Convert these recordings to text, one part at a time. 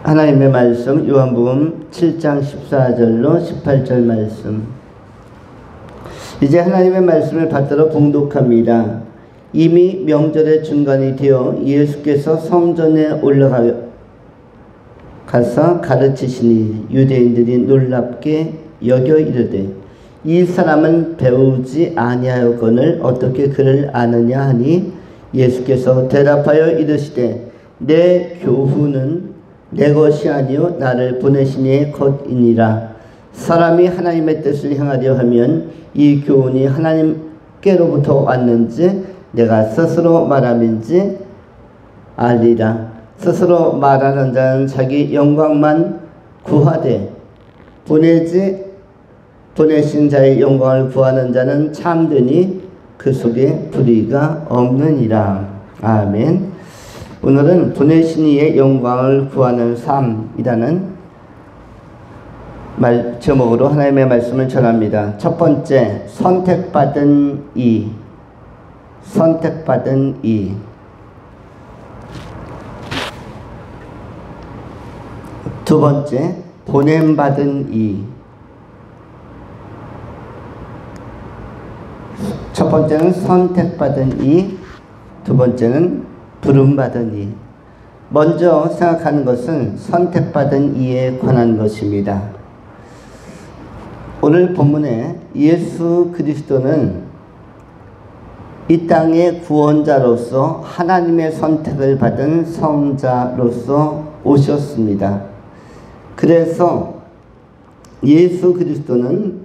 하나님의 말씀 요한복음 7장 14절로 18절 말씀. 이제 하나님의 말씀을 받들어 봉독합니다. 이미 명절의 중간이 되어 예수께서 성전에 올라가서 가르치시니 유대인들이 놀랍게 여겨 이르되 이 사람은 배우지 아니하였거늘 어떻게 그를 아느냐 하니 예수께서 대답하여 이르시되 내 교훈은 내 것이 아니요 나를 보내신 이의 것이니라. 사람이 하나님의 뜻을 행하려 하면 이 교훈이 하나님께로부터 왔는지 내가 스스로 말함인지 알리라. 스스로 말하는 자는 자기 영광만 구하되 보내신 자의 영광을 구하는 자는 참되니 그 속에 불의가 없느니라. 아멘. 오늘은 보내신 이의 영광을 구하는 삶이라는 제목으로 하나님의 말씀을 전합니다. 첫 번째, 선택받은 이. 선택받은 이. 두 번째, 보냄받은 이. 첫 번째는 선택받은 이, 두 번째는 부름받은 이. 먼저 생각하는 것은 선택받은 이에 관한 것입니다. 오늘 본문에 예수 그리스도는 이 땅의 구원자로서 하나님의 선택을 받은 성자로서 오셨습니다. 그래서 예수 그리스도는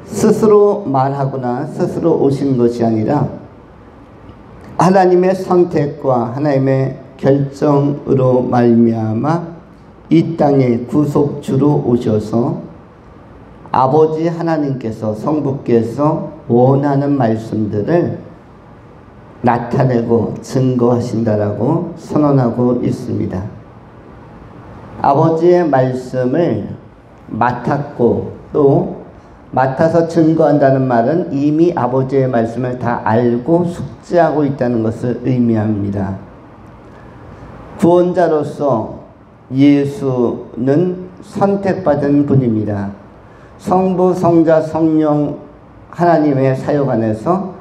스스로 말하거나 스스로 오신 것이 아니라 하나님의 선택과 하나님의 결정으로 말미암아 이 땅의 구속주로 오셔서 아버지 하나님께서 성부께서 원하는 말씀들을 나타내고 증거하신다라고 선언하고 있습니다. 아버지의 말씀을 맡았고 또 맡아서 증거한다는 말은 이미 아버지의 말씀을 다 알고 숙지하고 있다는 것을 의미합니다. 구원자로서 예수는 선택받은 분입니다. 성부, 성자, 성령 하나님의 사역 안에서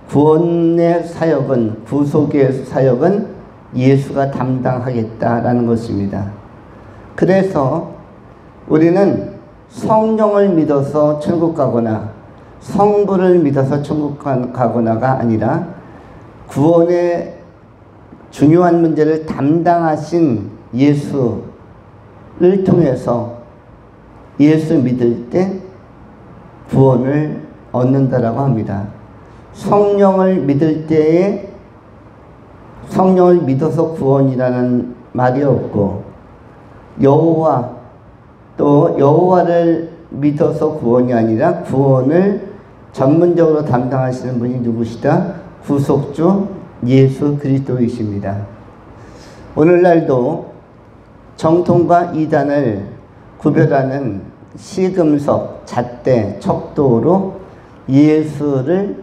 구원의 사역은, 구속의 사역은 예수가 담당하겠다라는 것입니다. 그래서 우리는 성령을 믿어서 천국 가거나 성부를 믿어서 천국 가거나가 아니라 구원의 중요한 문제를 담당하신 예수를 통해서 예수 믿을 때 구원을 얻는다라고 합니다. 성령을 믿을 때에 성령을 믿어서 구원이라는 말이 없고 여호와 또 여호와를 믿어서 구원이 아니라 구원을 전문적으로 담당하시는 분이 누구시다? 구속주 예수 그리스도이십니다. 오늘날도 정통과 이단을 구별하는 시금석, 잣대, 척도로 예수를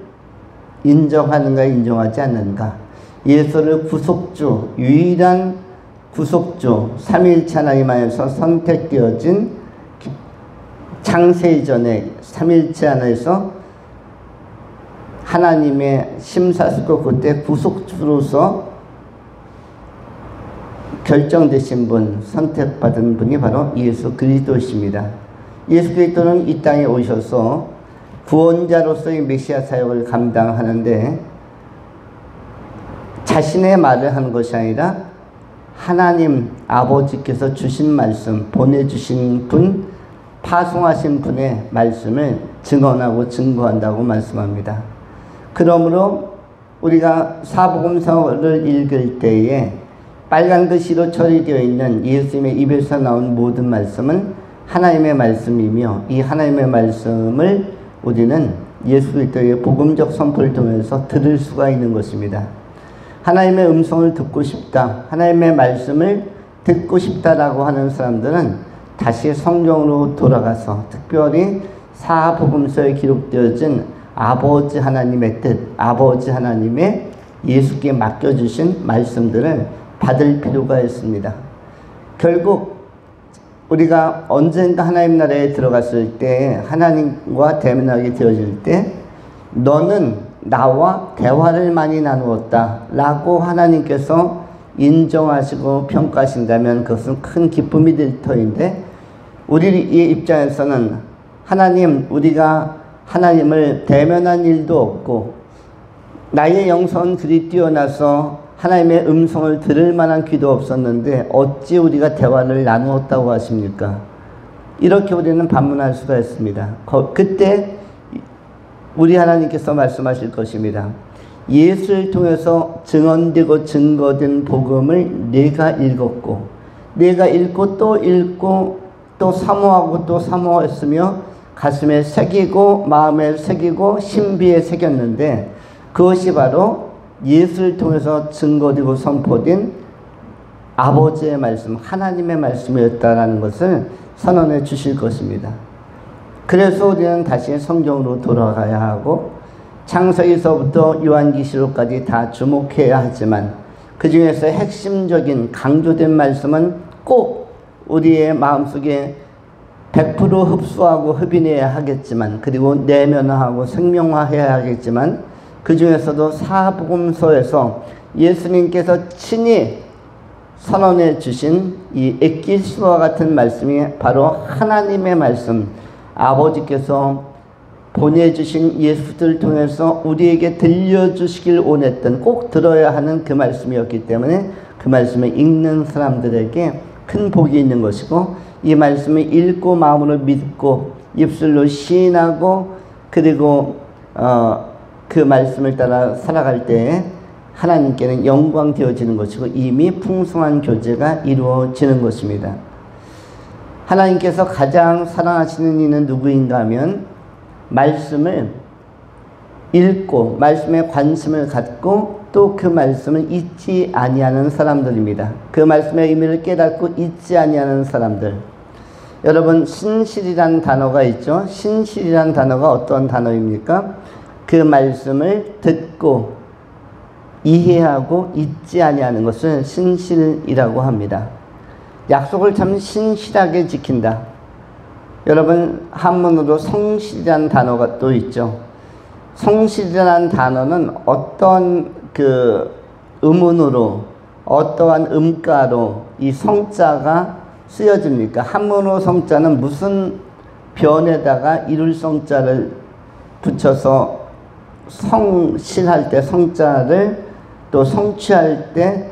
인정하는가 인정하지 않는가, 예수를 구속주, 유일한 구속주, 삼위일체 하나님 안에서 선택되어진 창세 이전에 삼위일체 안에서 하나님의 심사숙고 그때 구속주로서 결정되신 분, 선택받은 분이 바로 예수 그리스도이십니다. 예수 그리스도는 이 땅에 오셔서 구원자로서의 메시아 사역을 감당하는데 자신의 말을 하는 것이 아니라 하나님 아버지께서 주신 말씀, 보내주신 분, 파송하신 분의 말씀을 증언하고 증거한다고 말씀합니다. 그러므로 우리가 사복음서를 읽을 때에 빨간 글씨로 처리되어 있는 예수님의 입에서 나온 모든 말씀은 하나님의 말씀이며 이 하나님의 말씀을 우리는 예수 그리스도의 복음적 선포를 통해서 들을 수가 있는 것입니다. 하나님의 음성을 듣고 싶다, 하나님의 말씀을 듣고 싶다라고 하는 사람들은 다시 성경으로 돌아가서 특별히 사복음서에 기록되어진 아버지 하나님의 뜻, 아버지 하나님의 예수께 맡겨주신 말씀들을 받을 필요가 있습니다. 결국 우리가 언젠가 하나님 나라에 들어갔을 때, 하나님과 대면하게 되어질 때, 너는 나와 대화를 많이 나누었다 라고 하나님께서 인정하시고 평가하신다면 그것은 큰 기쁨이 될 터인데, 우리의 입장에서는 하나님, 우리가 하나님을 대면한 일도 없고 나의 영성은 그리 뛰어나서 하나님의 음성을 들을 만한 귀도 없었는데 어찌 우리가 대화를 나누었다고 하십니까? 이렇게 우리는 반문할 수가 있습니다. 그때 우리 하나님께서 말씀하실 것입니다. 예수를 통해서 증언되고 증거된 복음을 내가 읽었고, 내가 읽고 또 사모하고 또 사모했으며 가슴에 새기고 마음에 새기고 신비에 새겼는데, 그것이 바로 예수를 통해서 증거되고 선포된 아버지의 말씀, 하나님의 말씀이었다라는 것을 선언해 주실 것입니다. 그래서 우리는 다시 성경으로 돌아가야 하고 창세기서부터 요한계시록까지 다 주목해야 하지만, 그 중에서 핵심적인 강조된 말씀은 꼭 우리의 마음속에 100% 흡수하고 흡인해야 하겠지만, 그리고 내면화하고 생명화해야 하겠지만, 그 중에서도 사복음서에서 예수님께서 친히 선언해 주신 이 엑기스와 같은 말씀이 바로 하나님의 말씀, 아버지께서 보내주신 예수들을 통해서 우리에게 들려주시길 원했던, 꼭 들어야 하는 그 말씀이었기 때문에 그 말씀을 읽는 사람들에게 큰 복이 있는 것이고, 이 말씀을 읽고 마음으로 믿고 입술로 시인하고 그리고 그 말씀을 따라 살아갈 때에 하나님께는 영광 되어지는 것이고 이미 풍성한 교제가 이루어지는 것입니다. 하나님께서 가장 사랑하시는 이는 누구인가 하면 말씀을 읽고 말씀에 관심을 갖고 또 그 말씀을 잊지 아니하는 사람들입니다. 그 말씀의 의미를 깨닫고 잊지 아니하는 사람들. 여러분, 신실이란 단어가 있죠. 신실이란 단어가 어떤 단어입니까? 그 말씀을 듣고 이해하고 잊지 아니하는 것을 신실이라고 합니다. 약속을 참 신실하게 지킨다. 여러분, 한문으로 성실이라는 단어가 또 있죠. 성실이라는 단어는 어떤 그 음운으로, 어떠한 음가로 이 성자가 쓰여집니까? 한문어 성자는 무슨 변에다가 이룰 성자를 붙여서 성실할 때 성자를, 또 성취할 때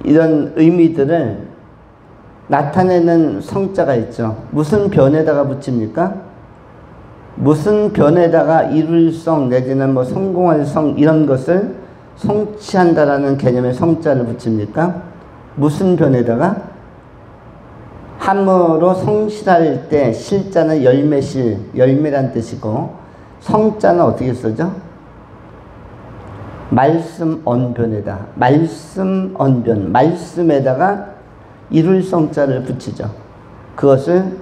이런 의미들을 나타내는 성자가 있죠. 무슨 변에다가 붙입니까? 무슨 변에다가 이룰 성 내지는 뭐 성공할 성 이런 것을 성취한다라는 개념의 성자를 붙입니까? 무슨 변에다가? 한문으로 성실할 때 실자는 열매실, 열매란 뜻이고, 성자는 어떻게 쓰죠? 말씀 언변에다, 말씀 언변, 말씀에다가 이룰 성자를 붙이죠. 그것을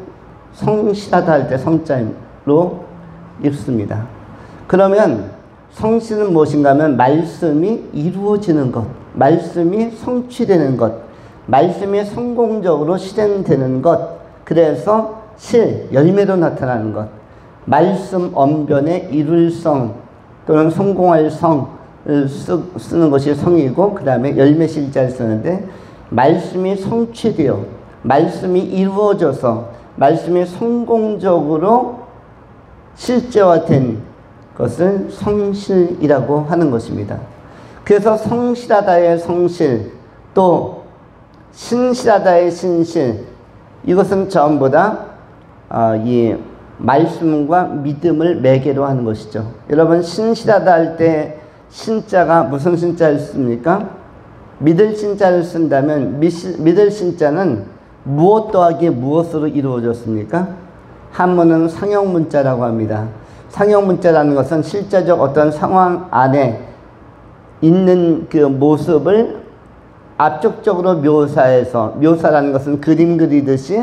성실하다 할 때 성자로 읽습니다. 그러면 성실은 무엇인가 하면 말씀이 이루어지는 것, 말씀이 성취되는 것, 말씀이 성공적으로 실행되는 것, 그래서 열매로 나타나는 것, 말씀 언변의 이룰 성 또는 성공할 성을 쓰는 것이 성이고, 그 다음에 열매실자를 쓰는데, 말씀이 성취되어 말씀이 이루어져서 말씀이 성공적으로 실제화된 것을 성실이라고 하는 것입니다. 그래서 성실하다의 성실, 또 신실하다의 신실, 이것은 전부 다 이 말씀과 믿음을 매개로 하는 것이죠. 여러분, 신실하다 할 때 신자가 무슨 신자를 씁니까? 믿을 신자를 쓴다면 믿을 신자는 무엇 더하기 무엇으로 이루어졌습니까? 한문은 상형문자라고 합니다. 상형문자라는 것은 실제적 어떤 상황 안에 있는 그 모습을 압축적으로 묘사해서, 묘사라는 것은 그림 그리듯이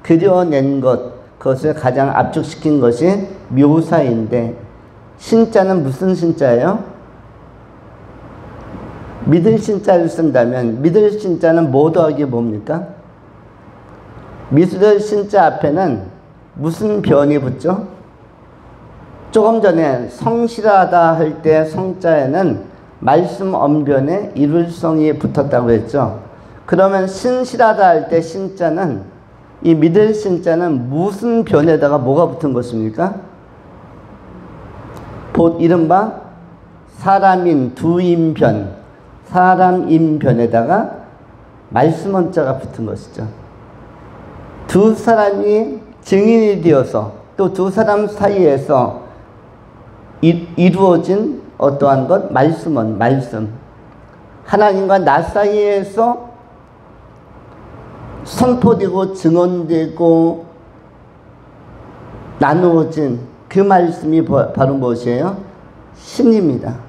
그려낸 것, 그것을 가장 압축시킨 것이 묘사인데, 신자는 무슨 신자예요? 믿을 신자를 쓴다면 믿을 신자는 뭐 더하기 뭡니까? 믿을 신자 앞에는 무슨 변이 붙죠? 조금 전에 성실하다 할 때 성자에는 말씀 언변에 이룰성이 붙었다고 했죠. 그러면 신실하다 할 때 신자는, 이 믿을 신자는 무슨 변에다가 뭐가 붙은 것입니까? 곧 이른바 사람인 두인변, 사람인변에다가 말씀 언자가 붙은 것이죠. 두 사람이 증인이 되어서 또 두 사람 사이에서 이루어진 어떠한 것? 말씀은 말씀. 하나님과 나 사이에서 선포되고 증언되고 나누어진 그 말씀이 바로 무엇이에요? 신입니다.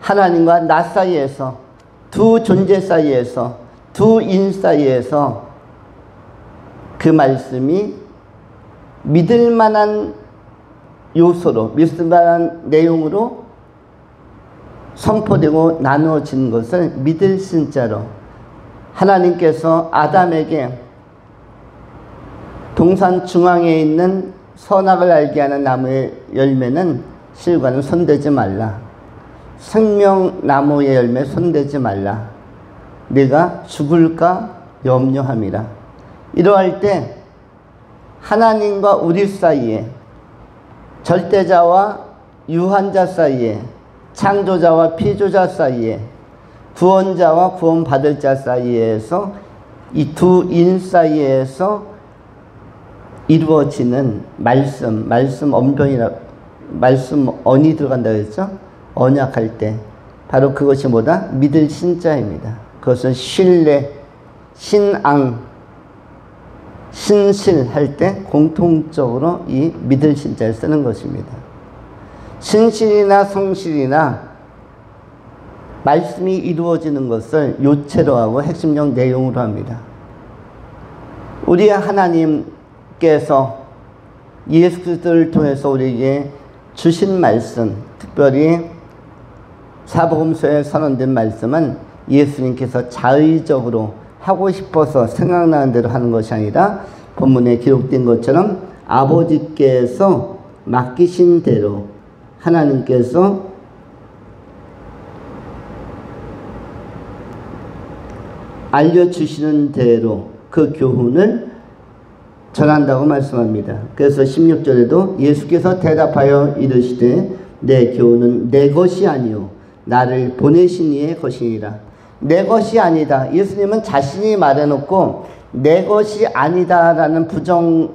하나님과 나 사이에서, 두 존재 사이에서, 두 인 사이에서 그 말씀이 믿을 만한 요소로, 믿을 만한 내용으로 선포되고 나누어진 것을 믿을 신자로, 하나님께서 아담에게 동산 중앙에 있는 선악을 알게 하는 나무의 열매는 실과는 손대지 말라. 생명나무의 열매 손대지 말라. 네가 죽을까 염려함이라. 이러할 때 하나님과 우리 사이에, 절대자와 유한자 사이에, 창조자와 피조자 사이에, 구원자와 구원받을 자 사이에서, 이 두 인 사이에서 이루어지는 말씀 언변이라, 말씀 언이 들어간다고 했죠? 언약할 때 바로 그것이 뭐다? 믿을 신자입니다. 그것은 신뢰, 신앙, 신실할 때 공통적으로 이 믿을 신자를 쓰는 것입니다. 신실이나 성실이나 말씀이 이루어지는 것을 요체로 하고 핵심적 내용으로 합니다. 우리 하나님께서 예수 그리스도를 통해서 우리에게 주신 말씀, 특별히 사복음서에 선언된 말씀은 예수님께서 자의적으로 하고 싶어서 생각나는 대로 하는 것이 아니라 본문에 기록된 것처럼 아버지께서 맡기신 대로, 하나님께서 알려주시는 대로 그 교훈을 전한다고 말씀합니다. 그래서 16절에도 예수께서 대답하여 이르시되 내 교훈은 내 것이 아니요 나를 보내신 이의 것이니라. 내 것이 아니다. 예수님은 자신이 말해놓고 내 것이 아니다라는 부정을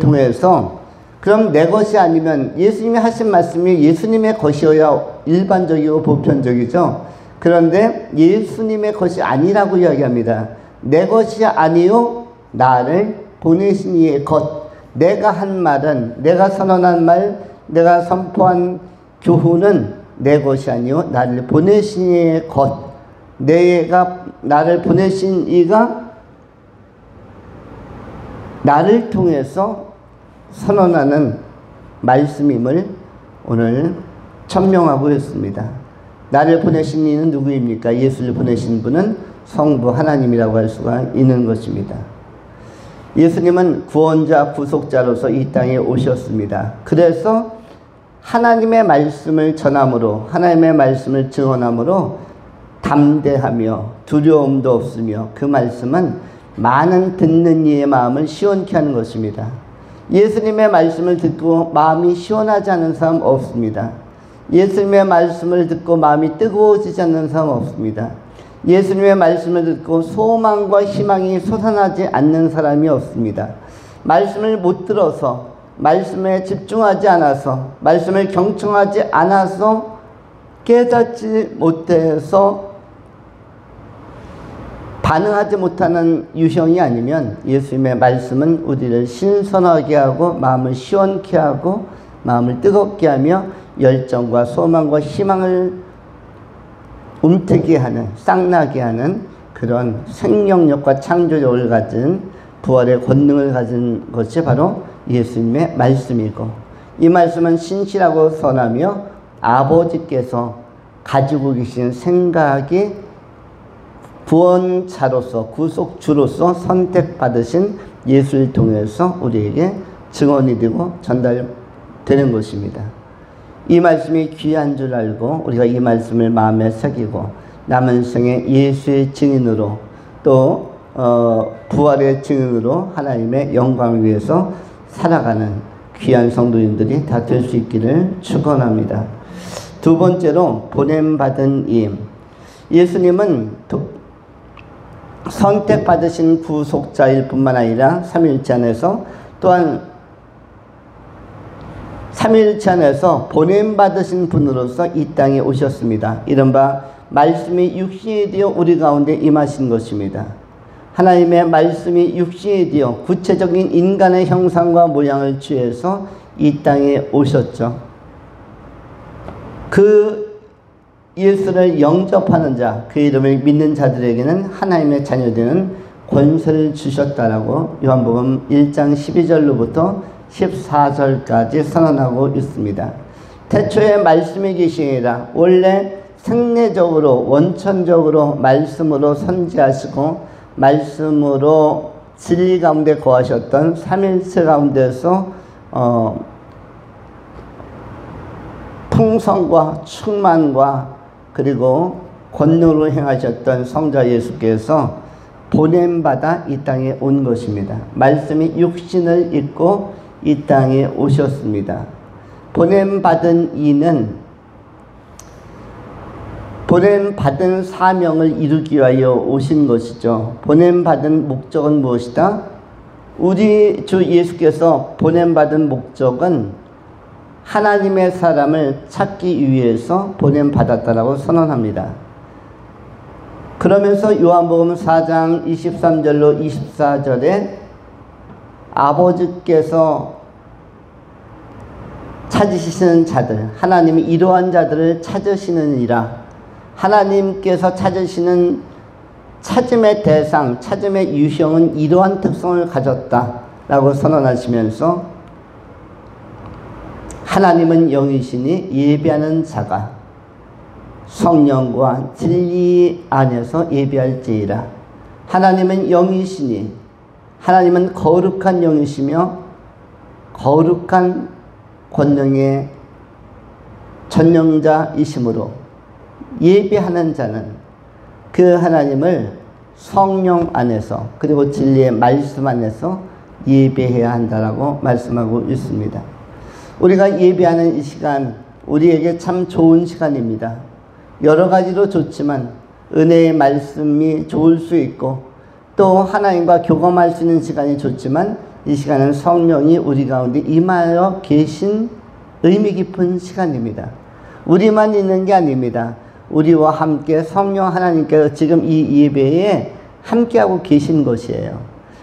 통해서, 그럼 내 것이 아니면 예수님이 하신 말씀이 예수님의 것이어야 일반적이고 보편적이죠. 그런데 예수님의 것이 아니라고 이야기합니다. 내 것이 아니요 나를 보내신 이의 것. 내가 한 말은, 내가 선언한 말, 내가 선포한 교훈은 내 것이 아니요 나를 보내신 이의 것. 내가 나를 보내신 이가 나를 통해서 선언하는 말씀임을 오늘 천명하고 있습니다. 나를 보내신 이는 누구입니까? 예수를 보내신 분은 성부 하나님이라고 할 수가 있는 것입니다. 예수님은 구원자, 구속자로서 이 땅에 오셨습니다. 그래서 하나님의 말씀을 전함으로, 하나님의 말씀을 증언함으로 담대하며 두려움도 없으며, 그 말씀은 많은 듣는 이의 마음을 시원케 하는 것입니다. 예수님의 말씀을 듣고 마음이 시원하지 않은 사람 없습니다. 예수님의 말씀을 듣고 마음이 뜨거워지지 않는 사람 없습니다. 예수님의 말씀을 듣고 소망과 희망이 솟아나지 않는 사람이 없습니다. 말씀을 못 들어서, 말씀에 집중하지 않아서, 말씀을 경청하지 않아서, 깨닫지 못해서 반응하지 못하는 유형이 아니면 예수님의 말씀은 우리를 신선하게 하고 마음을 시원케 하고 마음을 뜨겁게 하며 열정과 소망과 희망을 움트게 하는, 쌍나게 하는 그런 생명력과 창조력을 가진, 부활의 권능을 가진 것이 바로 예수님의 말씀이고, 이 말씀은 신실하고 선하며 아버지께서 가지고 계신 생각이 구원자로서 구속주로서 선택받으신 예수를 통해서 우리에게 증언이 되고 전달되는 것입니다. 이 말씀이 귀한 줄 알고 우리가 이 말씀을 마음에 새기고 남은 생에 예수의 증인으로 또 부활의 증인으로 하나님의 영광을 위해서 살아가는 귀한 성도님들이 다 될 수 있기를 축원합니다. 두 번째로 보냄받은 임. 예수님은 선택받으신 구속자일 뿐만 아니라 삼위일체 안에서 또한 삼위일체 안에서 보냄받으신 분으로서 이 땅에 오셨습니다. 이른바 말씀이 육신이 되어 우리 가운데 임하신 것입니다. 하나님의 말씀이 육신이 되어 구체적인 인간의 형상과 모양을 취해서 이 땅에 오셨죠. 그 예수를 영접하는 자, 그 이름을 믿는 자들에게는 하나님의 자녀되는 권세를 주셨다라고 요한복음 1장 12절로부터 14절까지 선언하고 있습니다. 태초에 말씀이 계시니라. 원래 생내적으로 원천적으로 말씀으로 선지하시고 말씀으로 진리 가운데 거하셨던 삼일체 가운데서 풍성과 충만과 그리고 권능으로 행하셨던 성자 예수께서 보냄받아 이 땅에 온 것입니다. 말씀이 육신을 입고 이 땅에 오셨습니다. 보냄받은 이는 보냄받은 사명을 이루기 위하여 오신 것이죠. 보냄받은 목적은 무엇이다? 우리 주 예수께서 보냄받은 목적은 하나님의 사람을 찾기 위해서 보냄받았다라고 선언합니다. 그러면서 요한복음 4장 23절로 24절에 아버지께서 찾으시는 자들, 하나님이 이러한 자들을 찾으시느니라. 하나님께서 찾으시는 찾음의 대상, 찾음의 유형은 이러한 특성을 가졌다라고 선언하시면서 하나님은 영이시니 예배하는 자가 성령과 진리 안에서 예배할지이라. 하나님은 영이시니 하나님은 거룩한 영이시며 거룩한 권능의 전능자이시므로 예배하는 자는 그 하나님을 성령 안에서 그리고 진리의 말씀 안에서 예배해야 한다라고 말씀하고 있습니다. 우리가 예배하는 이 시간 우리에게 참 좋은 시간입니다. 여러 가지로 좋지만 은혜의 말씀이 좋을 수 있고 또 하나님과 교감할 수 있는 시간이 좋지만 이 시간은 성령이 우리 가운데 임하여 계신 의미 깊은 시간입니다. 우리만 있는 게 아닙니다. 우리와 함께 성령 하나님께서 지금 이 예배에 함께하고 계신 것이에요.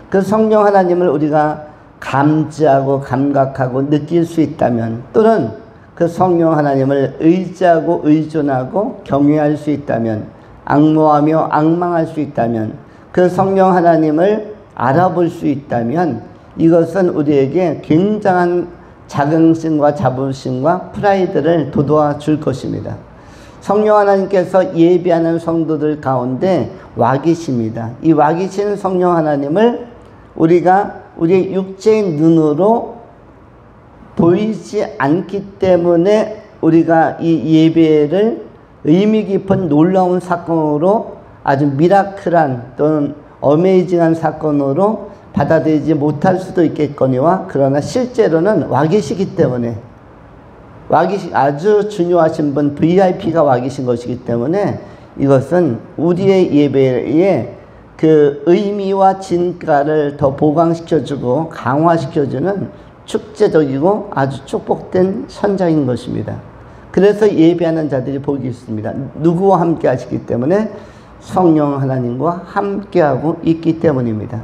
그 성령 하나님을 우리가 감지하고 감각하고 느낄 수 있다면 또는 그 성령 하나님을 의지하고 의존하고 경외할 수 있다면 앙모하며 앙망할 수 있다면 그 성령 하나님을 알아볼 수 있다면 이것은 우리에게 굉장한 자긍심과 자부심과 프라이드를 돋워 줄 것입니다. 성령 하나님께서 예배하는 성도들 가운데 와 계십니다. 이 와 계신 성령 하나님을 우리가 우리의 육체의 눈으로 보이지 않기 때문에 우리가 이 예배를 의미 깊은 놀라운 사건으로 아주 미라클한 또는 어메이징한 사건으로 받아들이지 못할 수도 있겠거니와 그러나 실제로는 와 계시기 때문에 아주 중요하신 분 VIP가 와 계신 것이기 때문에 이것은 우리의 예배에 그 의미와 진가를 더 보강시켜주고 강화시켜주는 축제적이고 아주 축복된 현장인 것입니다. 그래서 예배하는 자들이 복이 있습니다. 누구와 함께 하시기 때문에 성령 하나님과 함께하고 있기 때문입니다.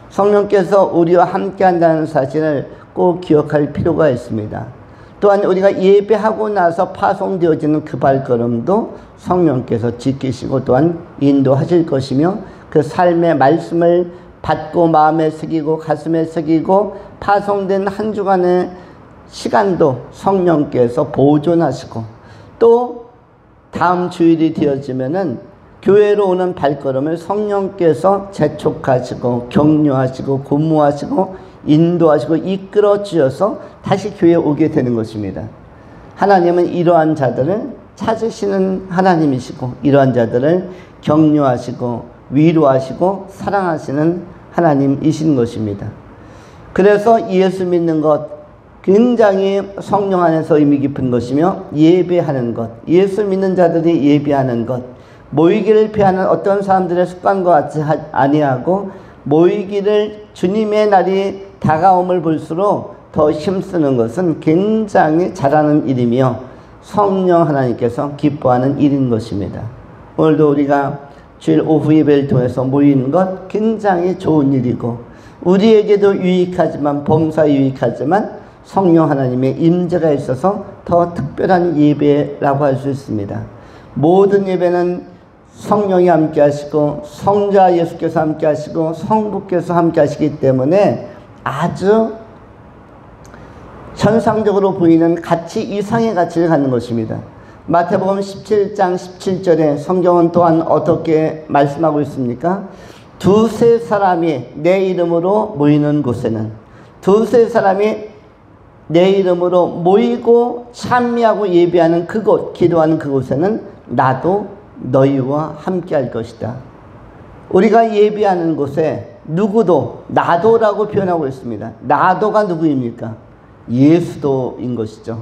성령께서 우리와 함께 한다는 사실을 꼭 기억할 필요가 있습니다. 또한 우리가 예배하고 나서 파송되어지는 그 발걸음도 성령께서 지키시고 또한 인도하실 것이며 그 삶의 말씀을 받고 마음에 새기고 가슴에 새기고 파송된 한 주간의 시간도 성령께서 보존하시고 또 다음 주일이 되어지면은 교회로 오는 발걸음을 성령께서 재촉하시고 격려하시고 고무하시고 인도하시고 이끌어 주셔서 다시 교회에 오게 되는 것입니다. 하나님은 이러한 자들을 찾으시는 하나님이시고 이러한 자들을 격려하시고 위로하시고 사랑하시는 하나님이신 것입니다. 그래서 예수 믿는 것 굉장히 성령 안에서 의미 깊은 것이며 예배하는 것, 예수 믿는 자들이 예배하는 것, 모이기를 피하는 어떤 사람들의 습관과 같이 아니하고 모이기를 주님의 날이 다가옴을 볼수록 더 힘쓰는 것은 굉장히 잘하는 일이며 성령 하나님께서 기뻐하는 일인 것입니다. 오늘도 우리가 주일 오후 예배를 통해서 모이는 것 굉장히 좋은 일이고 우리에게도 유익하지만 범사 유익하지만 성령 하나님의 임재가 있어서 더 특별한 예배라고 할 수 있습니다. 모든 예배는 성령이 함께 하시고 성자 예수께서 함께 하시고 성부께서 함께 하시기 때문에 아주 현상적으로 보이는 가치 이상의 가치를 갖는 것입니다. 마태복음 17장 17절에 성경은 또한 어떻게 말씀하고 있습니까? 두세 사람이 내 이름으로 모이는 곳에는, 두세 사람이 내 이름으로 모이고 찬미하고 예배하는 그곳, 기도하는 그곳에는 나도 너희와 함께 할 것이다. 우리가 예배하는 곳에 누구도 나도라고 표현하고 있습니다. 나도가 누구입니까? 예수도인 것이죠.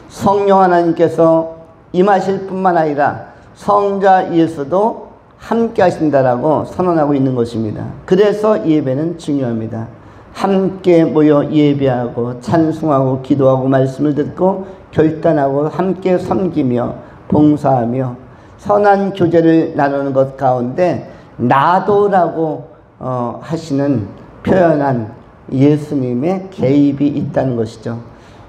성령 하나님께서 임하실 뿐만 아니라 성자 예수도 함께 하신다라고 선언하고 있는 것입니다. 그래서 예배는 중요합니다. 함께 모여 예배하고 찬송하고 기도하고 말씀을 듣고 결단하고 함께 섬기며 봉사하며 선한 교제를 나누는 것 가운데 나도라고 하시는 표현한 예수님의 개입이 있다는 것이죠.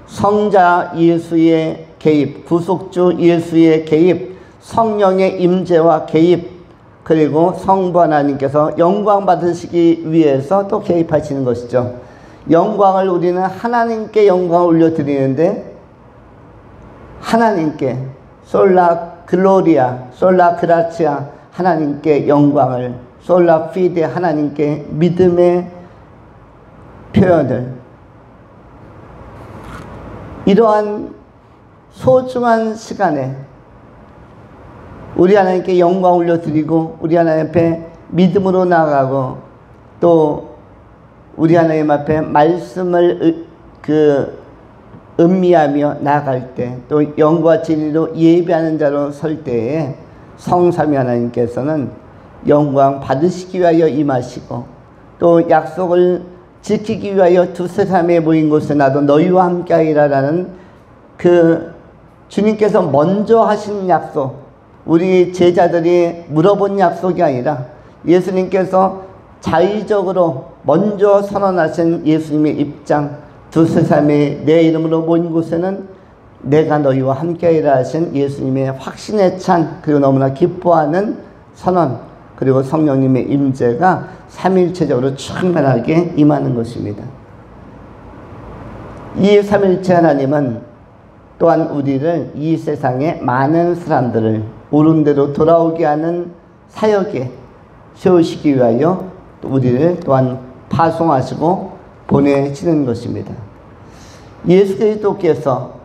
성자 예수의 개입, 구속주 예수의 개입, 성령의 임재와 개입, 그리고 성부 하나님께서 영광 받으시기 위해서 또 개입하시는 것이죠. 영광을 우리는 하나님께 영광을 올려드리는데 하나님께 솔라 글로리아, 솔라 그라치아 하나님께 영광을, 솔라 피데 하나님께 믿음의 표현을, 이러한 소중한 시간에 우리 하나님께 영광 올려드리고 우리 하나님 앞에 믿음으로 나아가고 또 우리 하나님 앞에 말씀을 음미하며 나아갈 때 또 영과 진리로 예배하는 자로 설 때에 성삼위 하나님께서는 영광 받으시기 위하여 임하시고 또 약속을 지키기 위하여 두세 사람에 모인 곳에 나도 너희와 함께하리라 라는 그 주님께서 먼저 하신 약속, 우리 제자들이 물어본 약속이 아니라 예수님께서 자의적으로 먼저 선언하신 예수님의 입장, 두세 사람이 내 이름으로 모인 곳에는 내가 너희와 함께하리라 하신 예수님의 확신에 찬 그리고 너무나 기뻐하는 선언, 그리고 성령님의 임재가 삼일체적으로 충만하게 임하는 것입니다. 이 삼일체 하나님은 또한 우리를 이 세상의 많은 사람들을 옳은 대로 돌아오게 하는 사역에 세우시기 위하여 우리를 또한 파송하시고 보내시는 것입니다. 예수 그리스도께서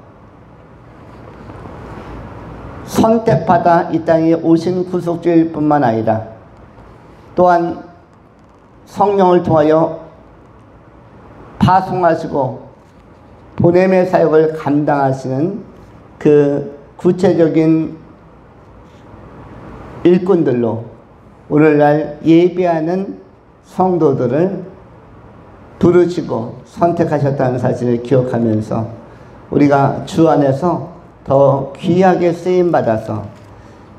선택받아 이 땅에 오신 구속주일 뿐만 아니라 또한 성령을 통하여 파송하시고 보냄의 사역을 감당하시는 그 구체적인 일꾼들로 오늘날 예배하는 성도들을 부르시고 선택하셨다는 사실을 기억하면서 우리가 주 안에서 더 귀하게 쓰임받아서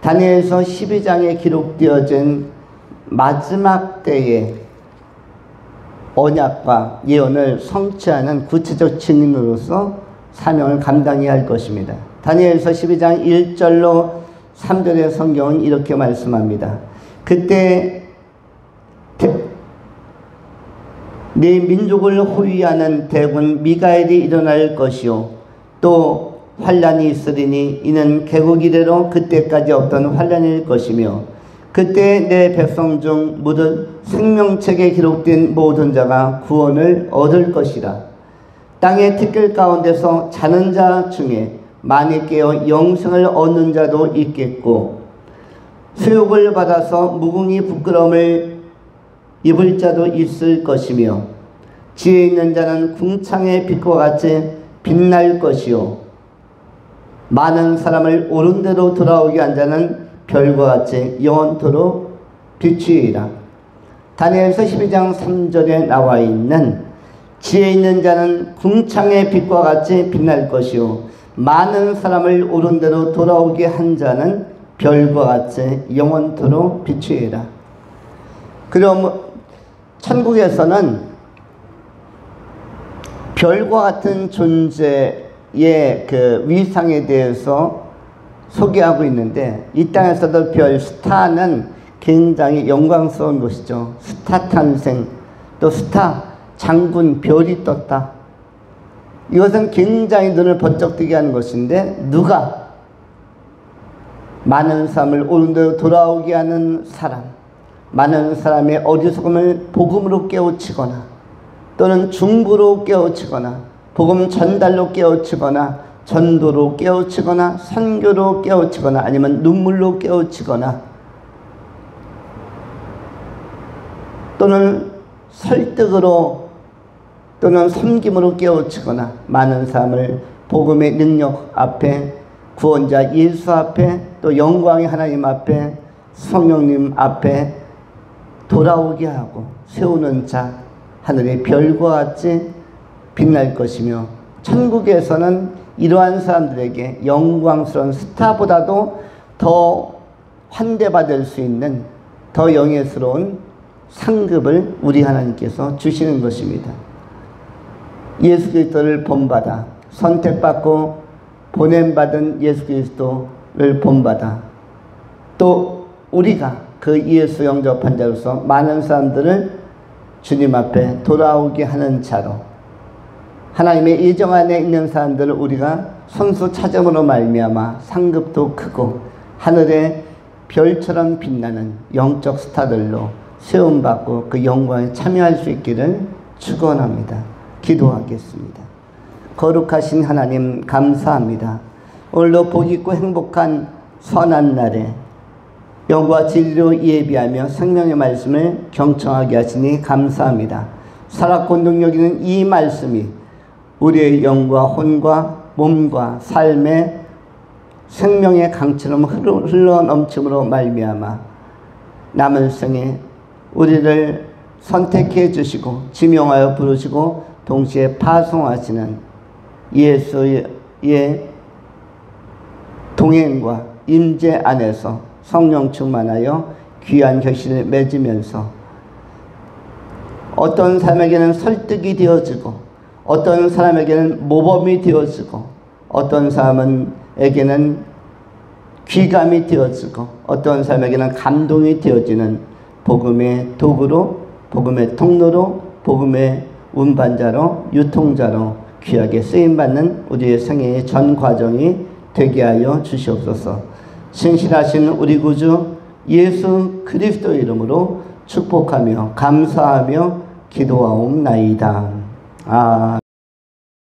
다니엘서 12장에 기록되어진 마지막 때의 언약과 예언을 성취하는 구체적 증인으로서 사명을 감당해야 할 것입니다. 다니엘서 12장 1절로 3절의 성경은 이렇게 말씀합니다. 그때 네 민족을 호위하는 대군 미가엘이 일어날 것이요 또 환난이 있으리니 이는 개국 이래로 그때까지 없던 환난일 것이며 그때 내 백성 중 묻은 생명책에 기록된 모든 자가 구원을 얻을 것이라. 땅의 티끌 가운데서 자는 자 중에 많이 깨어 영생을 얻는 자도 있겠고 수욕을 받아서 무궁히 부끄러움을 입을 자도 있을 것이며 지혜 있는 자는 궁창의 빛과 같이 빛날 것이요 많은 사람을 옳은 대로 돌아오게 한 자는 별과 같이 영원토록 비추이라. 다니엘서 12장 3절에 나와 있는 지혜 있는 자는 궁창의 빛과 같이 빛날 것이요 많은 사람을 옳은 대로 돌아오게 한 자는 별과 같이 영원토록 비추이라. 그럼 천국에서는 별과 같은 존재의 그 위상에 대해서 소개하고 있는데 이 땅에서도 별, 스타는 굉장히 영광스러운 것이죠. 스타 탄생, 또 스타, 장군, 별이 떴다. 이것은 굉장히 눈을 번쩍 뜨게 하는 것인데 누가 많은 사람을 옳은 대로 돌아오게 하는 사람, 많은 사람의 어리석음을 복음으로 깨우치거나 또는 중보로 깨우치거나 복음 전달로 깨우치거나 전도로 깨우치거나 선교로 깨우치거나 아니면 눈물로 깨우치거나 또는 설득으로 또는 섬김으로 깨우치거나 많은 사람을 복음의 능력 앞에 구원자 예수 앞에 또 영광의 하나님 앞에 성령님 앞에 돌아오게 하고 세우는 자 하늘의 별과 같이 빛날 것이며 천국에서는 이러한 사람들에게 영광스러운 스타보다도 더 환대받을 수 있는 더 영예스러운 상급을 우리 하나님께서 주시는 것입니다. 예수 그리스도를 본받아 선택받고 보냄받은 예수 그리스도를 본받아 또 우리가 그 예수 영접한 자로서 많은 사람들을 주님 앞에 돌아오게 하는 자로 하나님의 예정 안에 있는 사람들을 우리가 선수 찾음으로 말미암아 상급도 크고 하늘의 별처럼 빛나는 영적 스타들로 세움받고 그 영광에 참여할 수 있기를 축원합니다. 기도하겠습니다. 거룩하신 하나님 감사합니다. 오늘도 복 있고 행복한 선한 날에 영과 진리로 예비하며 생명의 말씀을 경청하게 하시니 감사합니다. 살았고 능력 있는 이 말씀이 우리의 영과 혼과 몸과 삶의 생명의 강처럼 흘러넘침으로 말미암아 남은 생에 우리를 선택해 주시고 지명하여 부르시고 동시에 파송하시는 예수의 동행과 임재 안에서 성령 충만하여 귀한 결실을 맺으면서 어떤 사람에게는 설득이 되어지고 어떤 사람에게는 모범이 되어지고 어떤 사람에게는 귀감이 되어지고 어떤 사람에게는 감동이 되어지는 복음의 도구로 복음의 통로로 복음의 운반자로 유통자로 귀하게 쓰임받는 우리의 생애의 전 과정이 되게 하여 주시옵소서. 신실하신 우리 구주 예수 그리스도의 이름으로 축복하며 감사하며 기도하옵나이다.